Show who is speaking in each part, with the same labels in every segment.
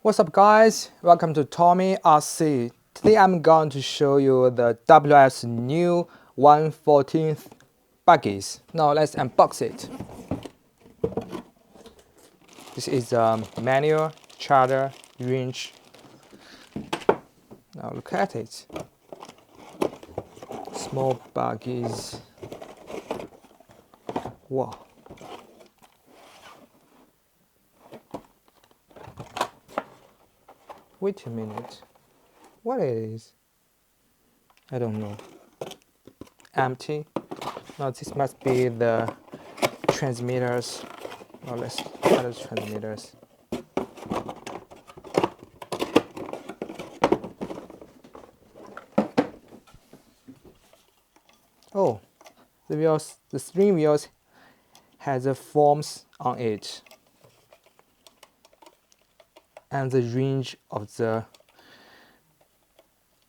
Speaker 1: What's up guys, welcome to Tommy RC. Today I'm going to show you the WS new 1/14 buggies. Now let's unbox it. This is a manual charger winch. Now look at it. Small buggies. Wow. Wait a minute. What it is? I don't know. Empty. Now this must be the transmitters. Now let's try the transmitters. Oh, the steering wheels has a foams on it. And the range of the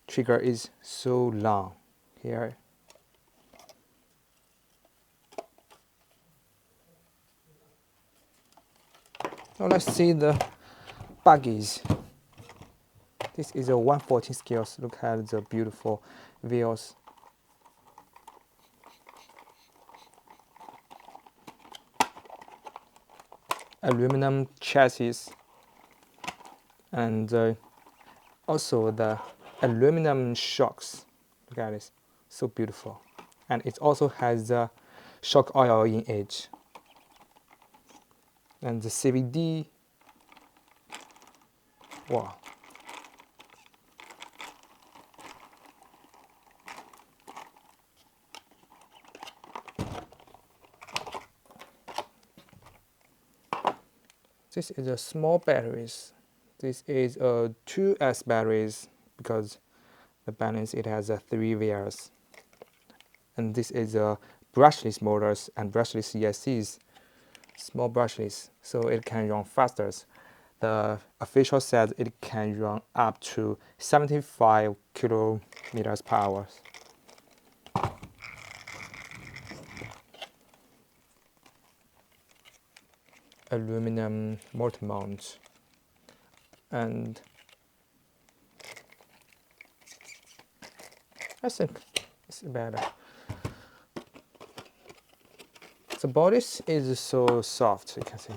Speaker 1: trigger is so long here. Now let's see the buggies. This is a 1/14 scales. Look at the beautiful wheels. Aluminum chassis. And also the aluminum shocks. Look at this, so beautiful. And it also has the shock oil in it. And the CVD. Wow. This is a small batteries. This is a 2S batteries because the balance it has a 3 wires. And this is a brushless motors and brushless ESCs, small brushless, so it can run faster. The official says it can run up to 75 kilometers per hour. Aluminum motor mount. And I think it's better. The body is so soft, you can see.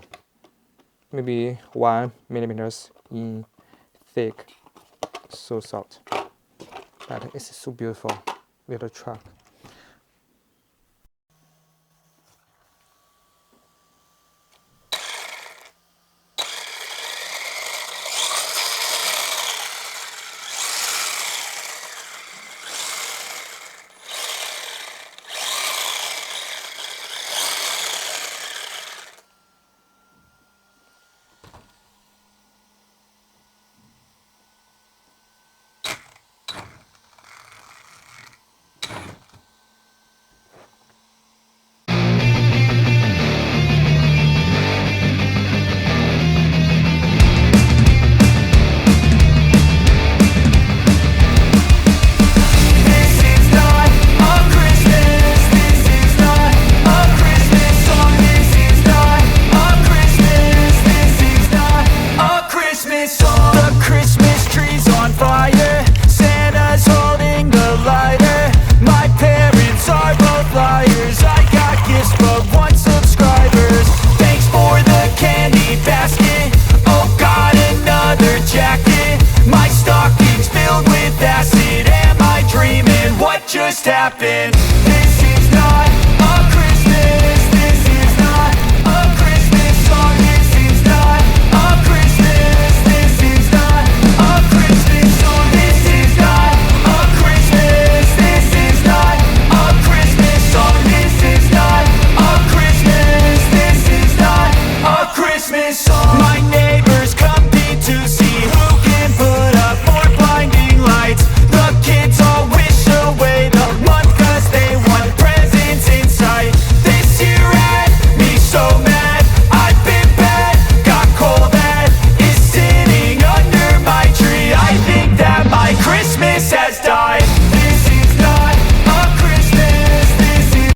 Speaker 1: Maybe 1 millimeters in thick, so soft. But it's so beautiful little truck.
Speaker 2: Just happened.